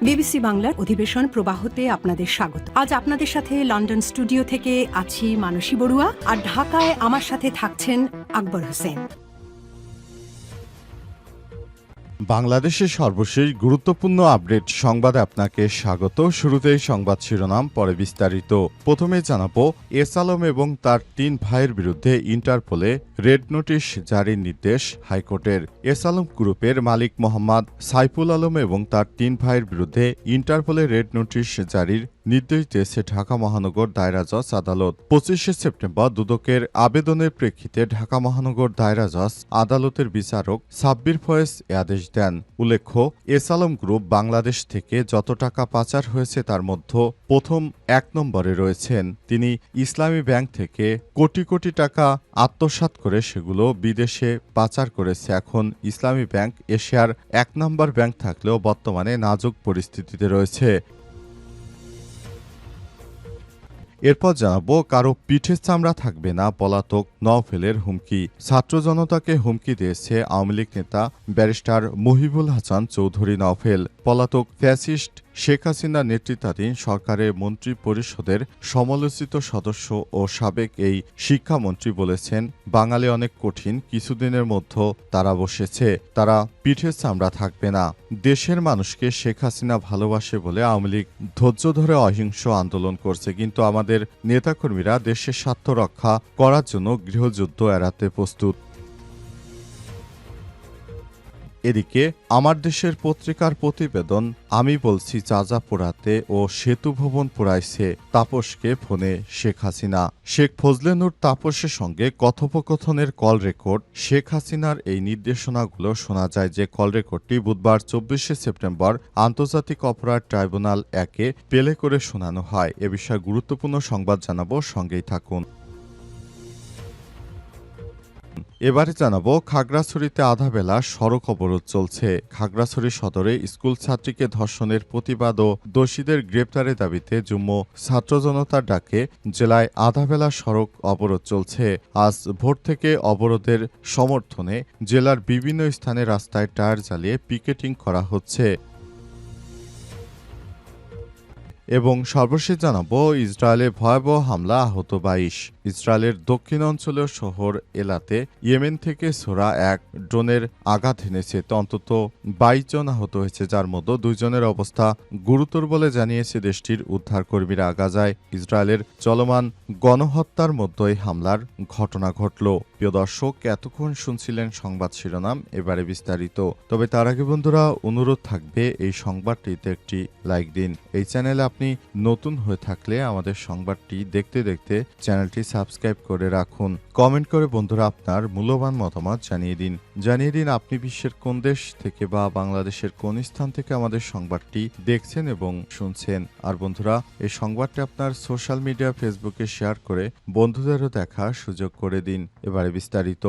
BBC বাংলার অধিবেশন প্রবাহতে আপনাদের স্বাগত। আজ আপনাদের সাথে লন্ডন স্টুডিও থেকে আছি মানসী বড়ুয়া, আর ঢাকায় আমার সাথে থাকছেন আকবর হোসেন। বাংলাদেশের সর্বশেষ গুরুত্বপূর্ণ আপডেট সংবাদে আপনাকে স্বাগত। শুরুতেই সংবাদ শিরোনাম, পরে বিস্তারিত। প্রথমে জানাবো, এস আলম এবং তার 3 ভাইয়ের বিরুদ্ধে ইন্টারপোলে রেড নোটিশ জারির নির্দেশ হাইকোর্টের। এস আলম গ্রুপের মালিক মোহাম্মদ সাইফুল আলম এবং তার 3 ভাইয়ের বিরুদ্ধে ইন্টারপোলে রেড নোটিশ জারির নির্দেশ দিয়েছে ঢাকা মহানগর দায়রা জজ আদালত। 25শে সেপ্টেম্বর দুদকের আবেদনের প্রেক্ষিতে ঢাকা মহানগর দায়রা জজ আদালতের বিচারক সাব্বির ফয়েজ এ আদেশ দেন। উল্লেখ্য, এস আলম গ্রুপ বাংলাদেশ থেকে যত টাকা পাচার হয়েছে তার মধ্যে প্রথম 1 নম্বরে রয়েছেন। তিনি ইসলামী ব্যাংক থেকে কোটি কোটি টাকা আত্মসাৎ করে সেগুলো বিদেশে পাচার করেছে। এখন ইসলামী ব্যাংক এশিয়ার 1 নম্বর ব্যাংক থাকলেও বর্তমানে নাজুক পরিস্থিতিতে রয়েছে। এরপর জানাবো, কারো পিঠের চামড়া থাকবে না, পলাতক নওফেলের হুমকি। ছাত্র জনতাকে হুমকি দিয়েছে আওয়ামী লীগ নেতা ব্যারিস্টার মুহিবুল হাসান চৌধুরী নওফেল। পলাতক ফ্যাসিস্ট শেখ হাসিনার নেতৃত্বাধীন সরকারের মন্ত্রী পরিষদের সমালোচিত সদস্য ও সাবেক এই শিক্ষামন্ত্রী বলেছেন, বাঙালি অনেক কঠিন, কিছুদিনের মধ্যে তারা বসেছে, তারা পিঠের চামড়া থাকবে না। দেশের মানুষকে শেখ হাসিনা ভালোবাসে বলে আওয়ামী লীগ ধৈর্য ধরে অহিংস আন্দোলন করছে, কিন্তু আমাদের নেতাকর্মীরা দেশের স্বার্থ রক্ষা করার জন্য গৃহযুদ্ধ এড়াতে প্রস্তুত। এদিকে আমার দেশের পত্রিকার প্রতিবেদন, আমি বলছি চাচা পোড়াতে ও সেতু ভবন পোড়াইছে তাপসকে ফোনে শেখ হাসিনা। শেখ ফজলে নূর তাপসের সঙ্গে কথোপকথনের কল রেকর্ড। শেখ হাসিনার এই নির্দেশনাগুলো শোনা যায় যে কল রেকর্ডটি বুধবার 24শে সেপ্টেম্বর আন্তর্জাতিক অপরাধ ট্রাইব্যুনাল 1-এ প্লে করে শোনানো হয়। এ বিষয়ে গুরুত্বপূর্ণ সংবাদ জানাবো, সঙ্গেই থাকুন। এবারে জানাবো, খাগড়াছড়িতে আধাবেলা সড়ক অবরোধ চলছে। খাগড়াছড়ি সদরে স্কুল ছাত্রীকে ধর্ষণের প্রতিবাদ ও দোষীদের গ্রেপ্তারের দাবিতে যুগ্ম ছাত্র জনতার ডাকে জেলায় আধাবেলা সড়ক অবরোধ চলছে। আজ ভোর থেকে অবরোধের সমর্থনে জেলার বিভিন্ন স্থানে রাস্তায় টায়ার জ্বালিয়ে পিকেটিং করা হচ্ছে। এবং সর্বশেষ জানাবো, ইসরায়েলে ভয়াবহ হামলা, আহত 22। ইসরায়েলের দক্ষিণ অঞ্চলীয় শহর এলাতে ইয়েমেন থেকে ছোড়া এক ড্রোনের আঘাত হেনেছে। অন্তত 22 জন আহত হয়েছে, যার মধ্যে 2 জনের অবস্থা গুরুতর বলে জানিয়েছে দেশটির উদ্ধারকর্মীরা। গাজায় ইসরায়েলের চলমান গণহত্যার মধ্যেই হামলার ঘটনা ঘটল। প্রিয় দর্শক, এতক্ষণ শুনছিলেন সংবাদ শিরোনাম, এবারে বিস্তারিত। তবে তার আগে বন্ধুরা, অনুরোধ থাকবে এই সংবাদটিতে একটি লাইক দিন। এই চ্যানেলে আপনি নতুন হয়ে থাকলে আমাদের সংবাদটি দেখতে দেখতে চ্যানেলটি সাবস্ক্রাইব করে রাখুন। কমেন্ট করে বন্ধুরা আপনার মূল্যবান মতামত জানিয়ে দিন আপনি বিশ্বের কোন দেশ থেকে বা বাংলাদেশের কোন স্থান থেকে আমাদের সংবাদটি দেখছেন এবং শুনছেন। আর বন্ধুরা, এই সংবাদটি আপনার সোশ্যাল মিডিয়া ফেসবুকে শেয়ার করে বন্ধুদেরও দেখার সুযোগ করে দিন। এবারে বিস্তারিত।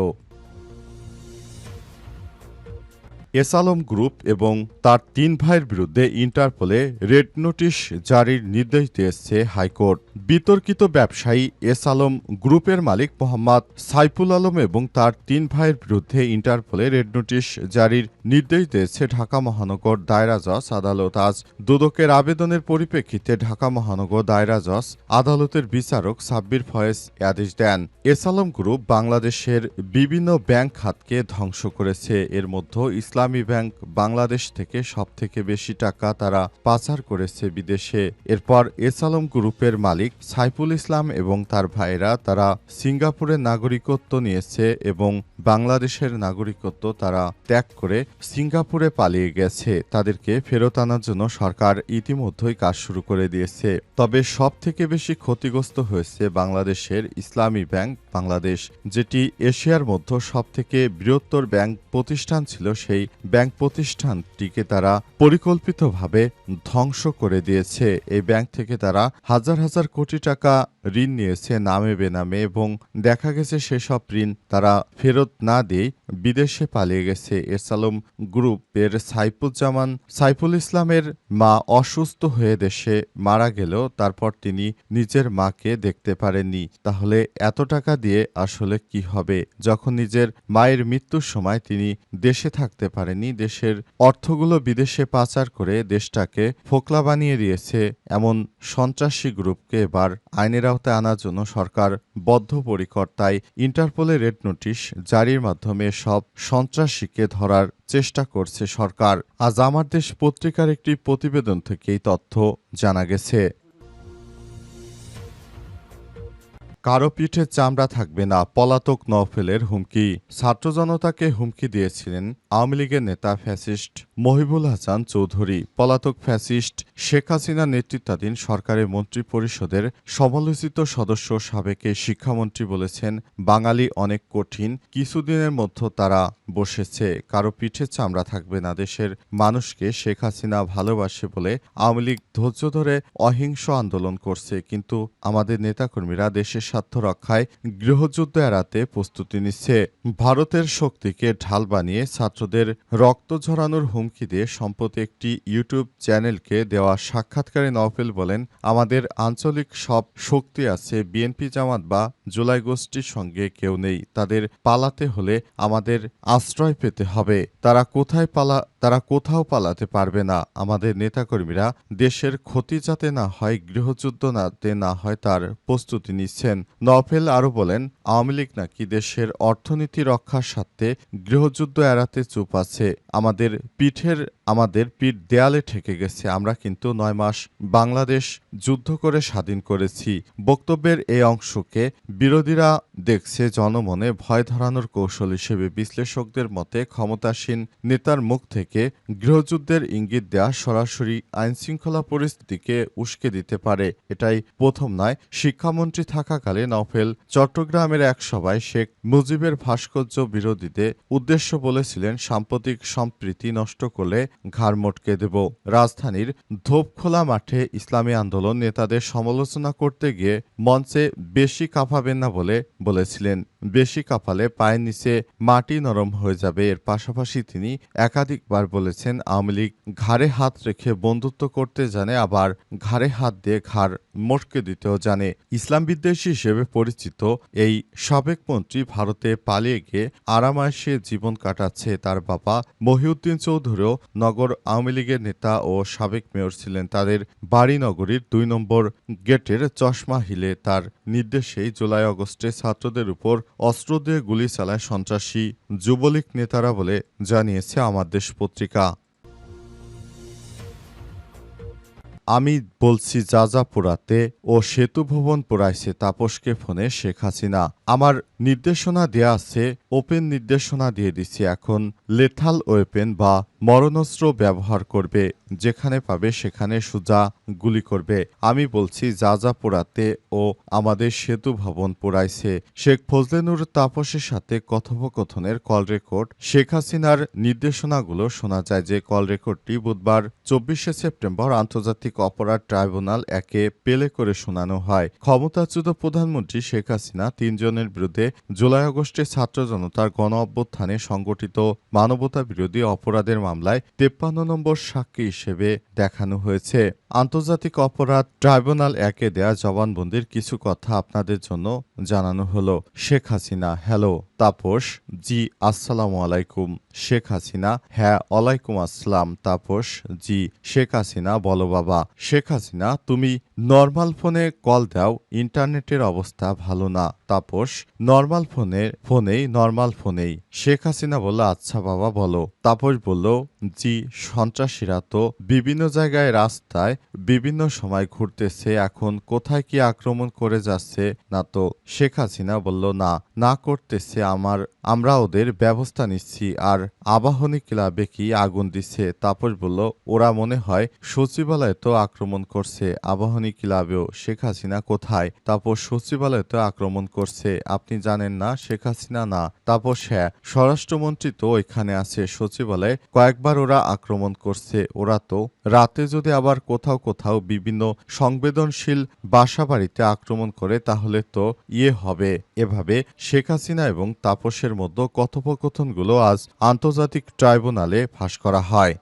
এস আলম গ্রুপ এবং তার 3 ভাইয়ের বিরুদ্ধে ইন্টারপোলে রেড নোটিশ জারির নির্দেশ দিয়েছে হাইকোর্ট। বিতর্কিত ব্যবসায়ী এস আলম গ্রুপের মালিক মোহাম্মদ সাইফুল আলম এবং তার 3 ভাইয়ের বিরুদ্ধে ইন্টারপোলে রেড নোটিশ জারির নির্দেশ দিয়েছে ঢাকা মহানগর দায়রা জজ আদালত। আজ দুদকের আবেদনের পরিপ্রেক্ষিতে ঢাকা মহানগর দায়রা জজ আদালতের বিচারক সাব্বির ফয়েজ আদেশ দেন। এস আলম গ্রুপ বাংলাদেশের বিভিন্ন ব্যাংক খাতকে ধ্বংস করেছে। এর মধ্যে ইসলামী ব্যাংক বাংলাদেশ থেকে সবথেকে বেশি টাকা তারা পাচার করেছে বিদেশে। এরপর এস আলম গ্রুপের মালিক সাইফুল ইসলাম এবং তার ভাইরা তারা সিঙ্গাপুরের নাগরিকত্ব নিয়েছে এবং বাংলাদেশের নাগরিকত্ব তারা ত্যাগ করে সিঙ্গাপুরে পালিয়ে গেছে। তাদেরকে ফেরত আনার জন্য সরকার ইতিমধ্যেই কাজ শুরু করে দিয়েছে। তবে সবথেকে বেশি ক্ষতিগ্রস্ত হয়েছে বাংলাদেশের ইসলামী ব্যাংক বাংলাদেশ, যেটি এশিয়ার মধ্যে সবথেকে বৃহত্তর ব্যাংক প্রতিষ্ঠান ছিল। সেই ব্যাংক প্রতিষ্ঠানটিকে তারা পরিকল্পিতভাবে ধ্বংস করে দিয়েছে। এই ব্যাংক থেকে তারা হাজার হাজার কোটি টাকা ঋণ নিয়েছে নামে বেনামে এবং দেখা গেছে সেসব ঋণ তারা ফেরত না দিয়ে বিদেশে পালিয়ে গেছে। এস আলম গ্রুপের সাইফুল ইসলামের মা অসুস্থ হয়ে দেশে মারা গেলেও তারপর তিনি নিজের মাকে দেখতে পারেননি। তাহলে এত টাকা দিয়ে আসলে কি হবে? যখন নিজের মায়ের মৃত্যুর সময় তিনি দেশে থাকতে পারেননি, দেশের অর্থগুলো বিদেশে পাচার করে দেশটাকে ফোকলা বানিয়ে দিয়েছে এমন সন্ত্রাসী গ্রুপকে এবার আইনের আওতায় আনার জন্য সরকার বদ্ধপরিকর। তাই ইন্টারপোলে রেড নোটিশ জারির মাধ্যমে সব সন্ত্রাসীকে ধরার চেষ্টা করছে সরকার। আজ আমার দেশ পত্রিকার একটি প্রতিবেদন থেকে এই তথ্য জানা গেছে। কারো পিঠে চামড়া থাকবে না, পলাতক নওফেলের হুমকি। ছাত্র জনতাকে হুমকি দিয়েছিলেন আওয়ামী লীগের নেতা ফ্যাসিস্ট মহিবুল হাসান চৌধুরী। পলাতক ফ্যাসিস্ট শেখ হাসিনা নেতৃত্বাধীন সরকারের মন্ত্রিপরিষদের সমালোচিত সদস্য সাবেক এই শিক্ষামন্ত্রী বলেছেন, বাঙালি অনেক কঠিন, কিছুদিনের মধ্যে তারা বসেছে। কারো পিঠে চামড়া থাকবে না। দেশের মানুষকে শেখ হাসিনা ভালোবাসে বলে আওয়ামী লীগ ধৈর্য ধরে অহিংস আন্দোলন করছে, কিন্তু আমাদের নেতাকর্মীরা দেশের স্বার্থ রক্ষায় গৃহযুদ্ধ এড়াতে প্রস্তুতি নিচ্ছে। ভারতের শক্তিকে ঢাল বানিয়ে ছাত্রদের রক্ত ঝরানোর হুমকি দিয়ে সম্প্রতি একটি ইউটিউব চ্যানেলকে দেওয়া সাক্ষাৎকারে নওফেল বলেন, আমাদের আঞ্চলিক সব শক্তি আছে, বিএনপি জামাত বা জুলাই গোষ্ঠীর সঙ্গে কেউ নেই। তাদের পালাতে হলে আমাদের আশ্রয় পেতে হবে। তারা কোথাও পালাতে পারবে না। আমাদের নেতাকর্মীরা দেশের ক্ষতি যাতে না হয়, গৃহযুদ্ধ না হয় তার প্রস্তুতি নিচ্ছেন। নওফেল আরও বলেন, আওয়ামী লীগ নাকি দেশের অর্থনীতি রক্ষার স্বার্থে গৃহযুদ্ধ এড়াতে চুপ আছে। আমাদের পিঠ দেয়ালে ঠেকে গেছে। আমরা কিন্তু 9 মাস বাংলাদেশ যুদ্ধ করে স্বাধীন করেছি। বক্তব্যের এই অংশকে বিরোধীরা দেখছে জনমনে ভয় ধরানোর কৌশল হিসেবে। বিশ্লেষকদের মতে ক্ষমতাসীন নেতার মুখ থেকে গৃহযুদ্ধের ইঙ্গিত দেয়া সরাসরি আইনশৃঙ্খলা পরিস্থিতিকে উস্কে দিতে পারে। এটাই প্রথম নয়। শিক্ষামন্ত্রী থাকাকালে নওফেল চট্টগ্রামের এক সভায় শেখ মুজিবের ভাস্কর্য বিরোধীদের উদ্দেশ্য বলেছিলেন, সাম্প্রতিক সম্প্রীতি নষ্ট করলে ঘাড় মটকে দেব। রাজধানীর ধোপখোলা মাঠে ইসলামী আন্দোলন নেতাদের সমালোচনা করতে গিয়ে মঞ্চে বেশি কাঁপাবেন না বলেছিলেন। বেশি কাঁপালে পায়ের নিচে মাটি নরম হয়ে যাবে। এর পাশাপাশি তিনি একাধিকবার বলেছেন, আওয়ামী লীগ ঘাড়ে হাত রেখে বন্ধুত্ব করতে জানে, আবার ঘাড়ে হাত দিয়ে ঘাড় মটকে দিতেও জানে। ইসলাম বিদ্বেষী হিসেবে পরিচিত এই সাবেক মন্ত্রী ভারতে পালিয়ে গিয়ে আরামায়েশে জীবন কাটাচ্ছে। তার বাবা মহিউদ্দিন চৌধুরীও নগর আওয়ামী লীগের নেতা ও সাবেক মেয়র ছিলেন। তাদের বাড়ি নগরীর 2 নম্বর গেটের চশমা হিলে। তার নির্দেশেই জুলাই আগস্টে ছাত্রদের উপর অস্ত্র দিয়ে গুলি চালায় সন্ত্রাসী যুবলীগ নেতারা বলে জানিয়েছে আমার দেশ পত্রিকা। আমি বলছি যা পোড়াতে ও সেতু ভবন পোড়াইছে তাপসকে ফোনে শেখ হাসিনা। আমার নির্দেশনা দেয়া আছে, ওপেন নির্দেশনা দিয়ে দিচ্ছি, এখন লেথাল ওয়েপেন বা মরণাস্ত্র ব্যবহার করবে। যেখানে পাবে সেখানে সোজা গুলি করবে। আমি বলছি যা পোড়াতে ও আমাদের সেতু ভবন পোড়াইছে। শেখ ফজলেনুর তাপসের সাথে কথোপকথনের কল রেকর্ড। শেখ হাসিনার নির্দেশনাগুলো শোনা যায় যে কল রেকর্ডটি বুধবার 24শে সেপ্টেম্বর আন্তর্জাতিক অপরাধ ট্রাইব্যুনাল একে প্লে করে শোনানো হয়। ক্ষমতাচ্যুত প্রধানমন্ত্রী শেখ হাসিনা 3 জনের বিরুদ্ধে জুলাই আগস্টে ছাত্র জনতার গণ অভ্যুত্থানে সংগঠিত মানবতা বিরোধী অপরাধের মামলায় 53 নম্বর সাক্ষী হিসেবে দেখানো হয়েছে। আন্তর্জাতিক অপরাধ ট্রাইব্যুনাল একে দেয়া জবানবন্দির কিছু কথা আপনাদের জন্য জানানো হলো। শেখ হাসিনা: হ্যালো তাপস। জি আসসালামু আলাইকুম। শেখ হাসিনা: হ্যাঁ ওয়ালাইকুম আসসালাম। তাপস: জি। শেখ হাসিনা: বলো বাবা। শেখ হাসিনা: তুমি নরমাল ফোনে কল দাও, ইন্টারনেটের অবস্থা ভালো না। তাপস: নরমাল ফোনেই। শেখ হাসিনা বলল, আচ্ছা বাবা বলো। তাপস বলল, জি সন্ত্রাসীরা তো বিভিন্ন জায়গায় রাস্তায় বিভিন্ন সময় ঘুরতেছে, এখন কোথায় কি আক্রমণ করে যাচ্ছে না তো? শেখ হাসিনা বলল, না করতেছে, আমরা ওদের ব্যবস্থা নিচ্ছি। আর আবাহনী ক্লাবে কি আগুন দিচ্ছে? তাপস বলল, ওরা মনে হয় সচিবালয়ে তো আক্রমণ করছে। আবাহনী ক্লাবেও শেখ হাসিনা কোথায়? তাপস, সচিবালয়ে তো আক্রমণ করছে। আপনি জানেন না শেখ হাসিনা না? তাপস, হ্যাঁ, স্বরাষ্ট্রমন্ত্রী তো ওইখানে আছে। সচিবালয়ে কয়েকবার ওরা আক্রমণ করছে। ওরা তো রাতে যদি আবার কোথাও কোথাও বিভিন্ন সংবেদনশীল বাসাবাড়িতে আক্রমণ করে তাহলে তো হবে। এভাবে শেখ হাসিনা এবং তাপসের মধ্যে কথোপকথনগুলো আজ আন্তর্জাতিক ট্রাইব্যুনালে ফাঁস করা হয়।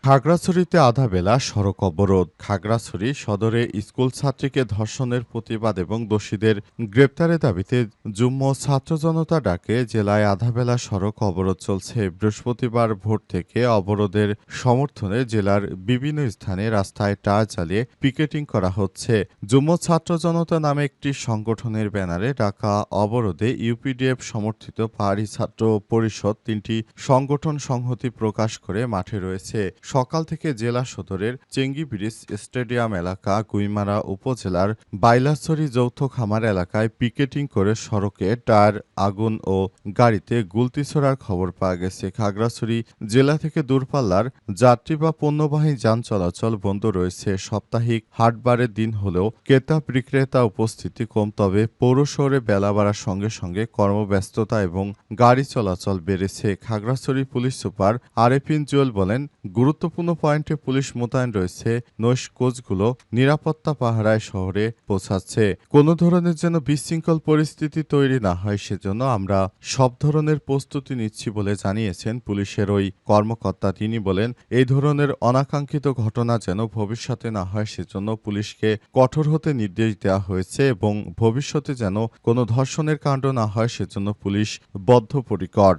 খাগড়াছড়িতে আধা বেলা সড়ক অবরোধ। খাগড়াছড়ি সদরে স্কুল ছাত্রীকে ধর্ষণের প্রতিবাদ এবং দোষীদের গ্রেপ্তারের দাবিতে যুগ্ম ছাত্র জনতা ডাকে জেলায় আধাবেলা সড়ক অবরোধ চলছে। বৃহস্পতিবার ভোর থেকে অবরোধের সমর্থনে জেলার বিভিন্ন স্থানে রাস্তায় টায়ার জ্বালিয়ে পিকেটিং করা হচ্ছে। যুগ্ম ছাত্র জনতা নামে একটি সংগঠনের ব্যানারে ডাকা অবরোধে ইউপিডিএফ সমর্থিত পাহাড়ি ছাত্র পরিষদ তিনটি সংগঠন সংহতি প্রকাশ করে মাঠে রয়েছে। সকাল থেকে জেলা সদরের চেঙ্গি ব্রিজ স্টেডিয়াম এলাকা, গুইমারা উপজেলার বাইলাছড়ি যৌথ খামার এলাকায় পিকেটিং করে সড়কে টায়ার, আগুন ও গাড়িতে গুলতি ছোড়ার খবর পাওয়া গেছে। খাগড়াছড়ি জেলা থেকে দূরপাল্লার যাত্রী বা পণ্যবাহী যান চলাচল বন্ধ রয়েছে। সাপ্তাহিক হাটবারের দিন হলেও ক্রেতা বিক্রেতা উপস্থিতি কম, তবে পৌর শহরে বেলা বাড়ার সঙ্গে সঙ্গে কর্মব্যস্ততা এবং গাড়ি চলাচল বেড়েছে। খাগড়াছড়ি পুলিশ সুপার আরেফিন জুয়েল বলেন, গুরুত্বপূর্ণ পয়েন্টে পুলিশ মোতায়েন রয়েছে। নৈশ কোচগুলো নিরাপত্তা পাহারায় শহরে পৌঁছাচ্ছে। কোনো ধরনের যেন বিশৃঙ্খল পরিস্থিতি তৈরি না হয় সেজন্য আমরা সব ধরনের প্রস্তুতি নিচ্ছি বলে জানিয়েছেন পুলিশের ওই কর্মকর্তা। তিনি বলেন, এই ধরনের অনাকাঙ্ক্ষিত ঘটনা যেন ভবিষ্যতে না হয় সেজন্য পুলিশকে কঠোর হতে নির্দেশ দেওয়া হয়েছে এবং ভবিষ্যতে যেন কোনো ধর্ষণের কাণ্ড না হয় সেজন্য পুলিশ বদ্ধপরিকর।